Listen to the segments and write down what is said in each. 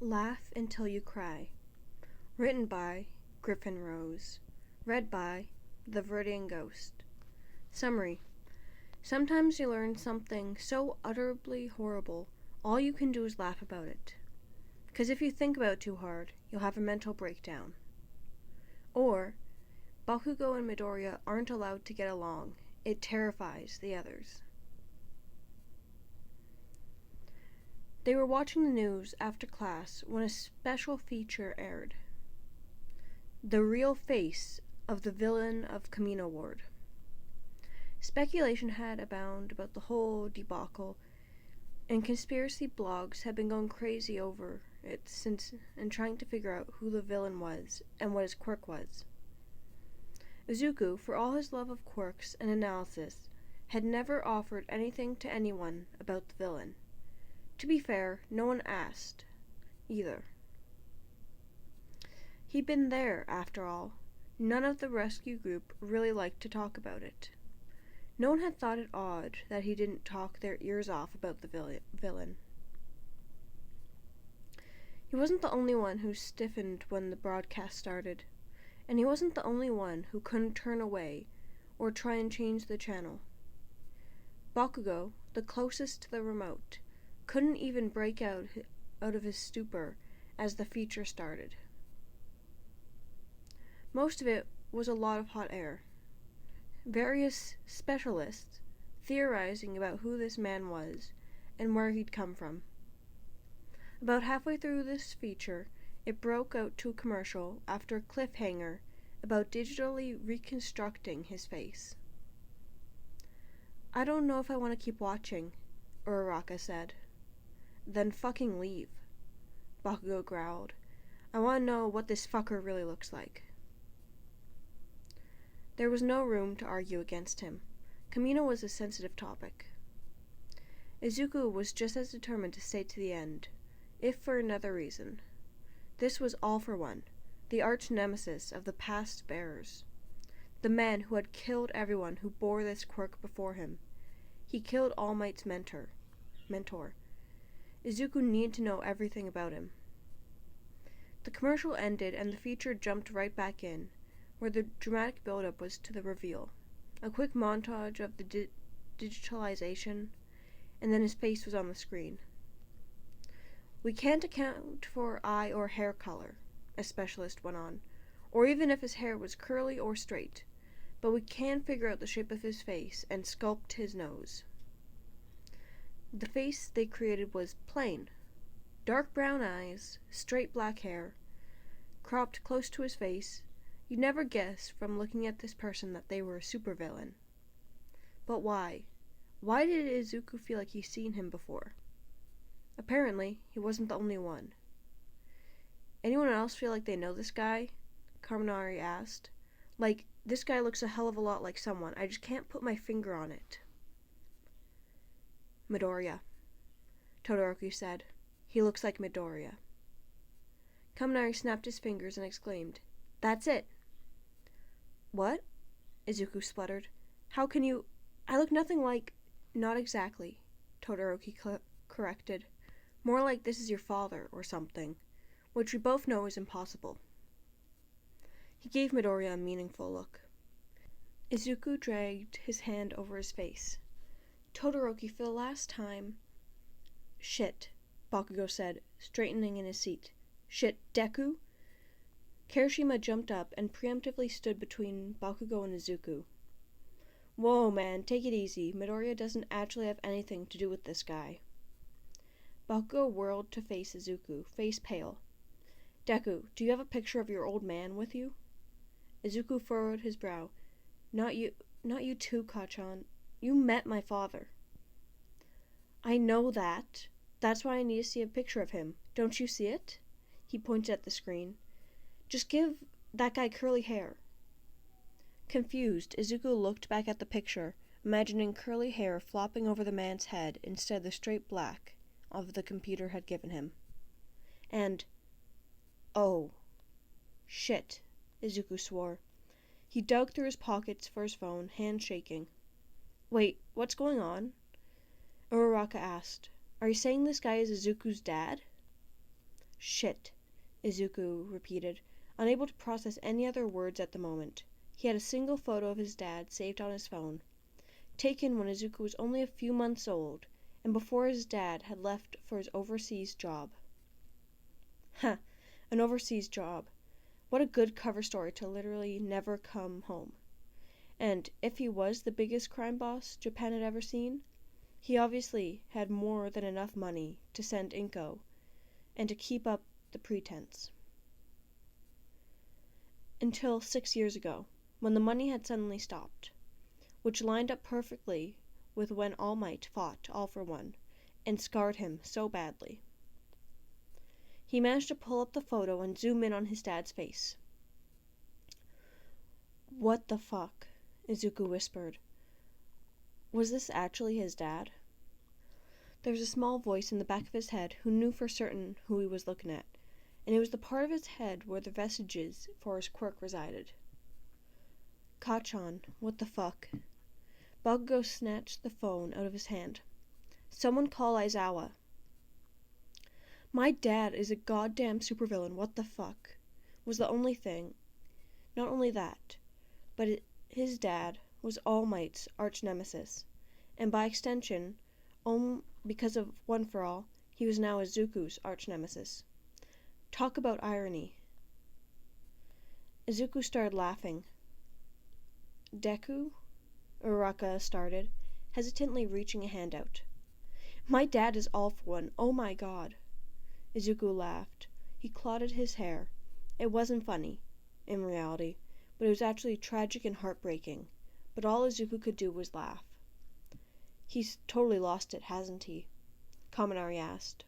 Laugh Until You Cry. Written by Griffin Rose. Read by The Viridian Ghost. Summary. Sometimes you learn something so utterly horrible, all you can do is laugh about it. Because if you think about it too hard, you'll have a mental breakdown. Or, Bakugou and Midoriya aren't allowed to get along. It terrifies the others. They were watching the news after class when a special feature aired. The real face of the villain of Kamino Ward. Speculation had abounded about the whole debacle, and conspiracy blogs had been going crazy over it since and trying to figure out who the villain was and what his quirk was. Izuku, for all his love of quirks and analysis, had never offered anything to anyone about the villain. To be fair, no one asked, either. He'd been there, after all. None of the rescue group really liked to talk about it. No one had thought it odd that he didn't talk their ears off about the villain. He wasn't the only one who stiffened when the broadcast started, and he wasn't the only one who couldn't turn away or try and change the channel. Bakugou, the closest to the remote, couldn't even break out of his stupor as the feature started. Most of it was a lot of hot air. Various specialists theorizing about who this man was and where he'd come from. About halfway through this feature, it broke out to a commercial after a cliffhanger about digitally reconstructing his face. "I don't know if I want to keep watching," Uraraka said. "Then fucking leave," Bakugou growled. "I want to know what this fucker really looks like." There was no room to argue against him. Kamino was a sensitive topic. Izuku was just as determined to stay to the end, if for another reason. This was All for One, the arch nemesis of the past bearers. The man who had killed everyone who bore this quirk before him. He killed All Might's mentor. Izuku needed to know everything about him. The commercial ended and the feature jumped right back in, where the dramatic build-up was to the reveal. A quick montage of the digitalization, and then his face was on the screen. "We can't account for eye or hair color," a specialist went on, "or even if his hair was curly or straight, but we can figure out the shape of his face and sculpt his nose." The face they created was plain. Dark brown eyes, straight black hair, cropped close to his face. You'd never guess from looking at this person that they were a supervillain. But why? Why did Izuku feel like he'd seen him before? Apparently, he wasn't the only one. "Anyone else feel like they know this guy?" Kaminari asked. "Like, this guy looks a hell of a lot like someone. I just can't put my finger on it." "Midoriya," Todoroki said. "He looks like Midoriya." Kaminari snapped his fingers and exclaimed, "That's it!" "What?" Izuku spluttered. "How can you... I look nothing like..." "Not exactly," Todoroki corrected. "More like this is your father, or something, which we both know is impossible." He gave Midoriya a meaningful look. Izuku dragged his hand over his face. "Todoroki, for the last time..." "Shit," Bakugou said, straightening in his seat. "Shit, Deku?" Kirishima jumped up and preemptively stood between Bakugou and Izuku. "Whoa, man, take it easy. Midoriya doesn't actually have anything to do with this guy." Bakugou whirled to face Izuku, face pale. "Deku, do you have a picture of your old man with you?" Izuku furrowed his brow. Not you too, Kachan. You met my father." "I know that. That's why I need to see a picture of him. Don't you see it?" He pointed at the screen. "Just give that guy curly hair." Confused, Izuku looked back at the picture, imagining curly hair flopping over the man's head instead of the straight black of the computer had given him. And, "Oh, shit," Izuku swore. He dug through his pockets for his phone, hand shaking. "Wait, what's going on?" Uraraka asked. "Are you saying this guy is Izuku's dad?" Shit, Izuku repeated, unable to process any other words at the moment. He had a single photo of his dad saved on his phone, taken when Izuku was only a few months old, and before his dad had left for his overseas job. Huh, an overseas job. What a good cover story to literally never come home. And if he was the biggest crime boss Japan had ever seen, he obviously had more than enough money to send Inko and to keep up the pretense. Until 6 years ago, when the money had suddenly stopped, which lined up perfectly with when All Might fought All for One and scarred him so badly. He managed to pull up the photo and zoom in on his dad's face. "What the fuck?" Izuku whispered. Was this actually his dad? There was a small voice in the back of his head who knew for certain who he was looking at, and it was the part of his head where the vestiges for his quirk resided. "Kachan, what the fuck?" Bakugou snatched the phone out of his hand. "Someone call Aizawa." "My dad is a goddamn supervillain, what the fuck?" was the only thing. Not only that, but his dad was All Might's arch-nemesis, and by extension, because of One for All, he was now Izuku's arch-nemesis. Talk about irony. Izuku started laughing. "Deku?" Uraraka started, hesitantly reaching a hand out. "My dad is All for One, oh my god." Izuku laughed. He clotted his hair. It wasn't funny, in reality, but it was actually tragic and heartbreaking. But all Izuku could do was laugh. "He's totally lost it, hasn't he?" Kaminari asked.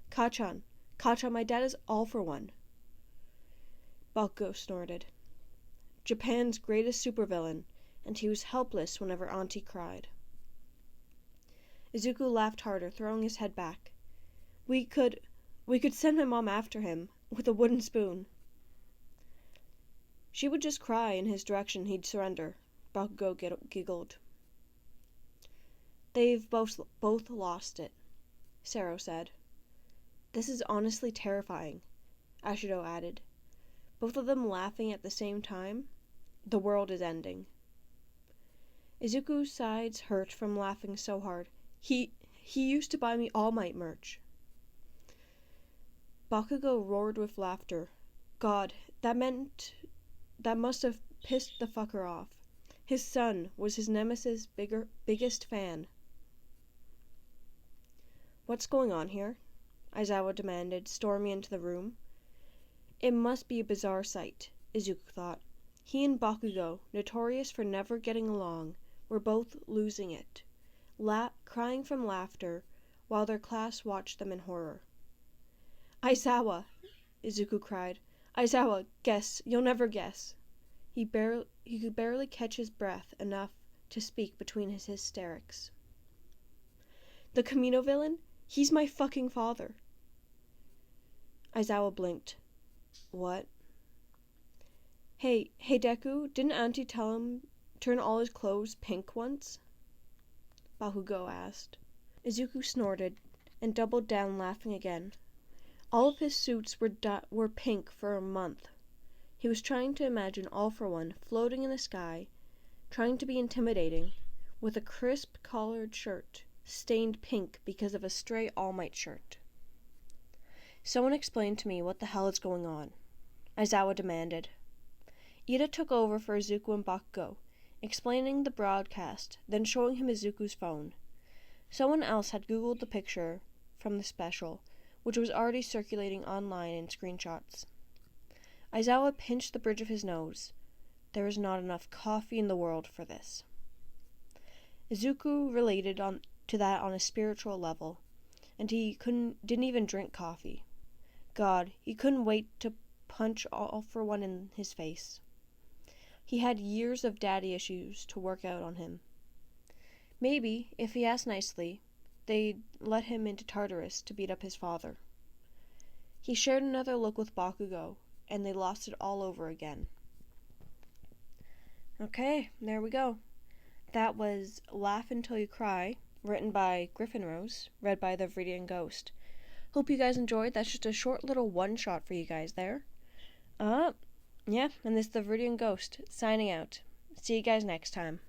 Kachan, my dad is All for One." Bakugou snorted. "Japan's greatest supervillain, and he was helpless whenever Auntie cried." Izuku laughed harder, throwing his head back. We could send my mom after him, with a wooden spoon." "She would just cry in his direction, he'd surrender," Bakugou giggled. "They've both lost it," Sero said. "This is honestly terrifying," Ashido added. Both of them laughing at the same time. The world is ending. Izuku's sides hurt from laughing so hard. He used to buy me All Might merch." Bakugou roared with laughter. God, that must have pissed the fucker off. His son was his nemesis' biggest fan. "What's going on here?" Aizawa demanded, storming into the room. It must be a bizarre sight, Izuku thought. He and Bakugou, notorious for never getting along, were both losing it, crying from laughter, while their class watched them in horror. "Aizawa!" Izuku cried. "Aizawa, guess! You'll never guess!" He could barely catch his breath enough to speak between his hysterics. "The Kamino villain? He's my fucking father!" Aizawa blinked. "What?" Hey Deku, didn't Auntie tell him turn all his clothes pink once?" Bakugou asked. Izuku snorted and doubled down, laughing again. All of his suits were pink for a month. He was trying to imagine All for One floating in the sky, trying to be intimidating, with a crisp collared shirt stained pink because of a stray All Might shirt. "Someone explain to me what the hell is going on," Aizawa demanded. Ida took over for Izuku and Bakugou, explaining the broadcast, then showing him Izuku's phone. Someone else had Googled the picture from the special, which was already circulating online in screenshots. Aizawa pinched the bridge of his nose. There was not enough coffee in the world for this. Izuku related to that on a spiritual level, and he didn't even drink coffee. God, he couldn't wait to punch All for One in his face. He had years of daddy issues to work out on him. Maybe, if he asked nicely, they'd let him into Tartarus to beat up his father. He shared another look with Bakugou, and they lost it all over again. Okay, there we go. That was Laugh Until You Cry, written by Griffin Rose, read by the Viridian Ghost. Hope you guys enjoyed. That's just a short little one-shot for you guys there. Yeah, and this is the Viridian Ghost, signing out. See you guys next time.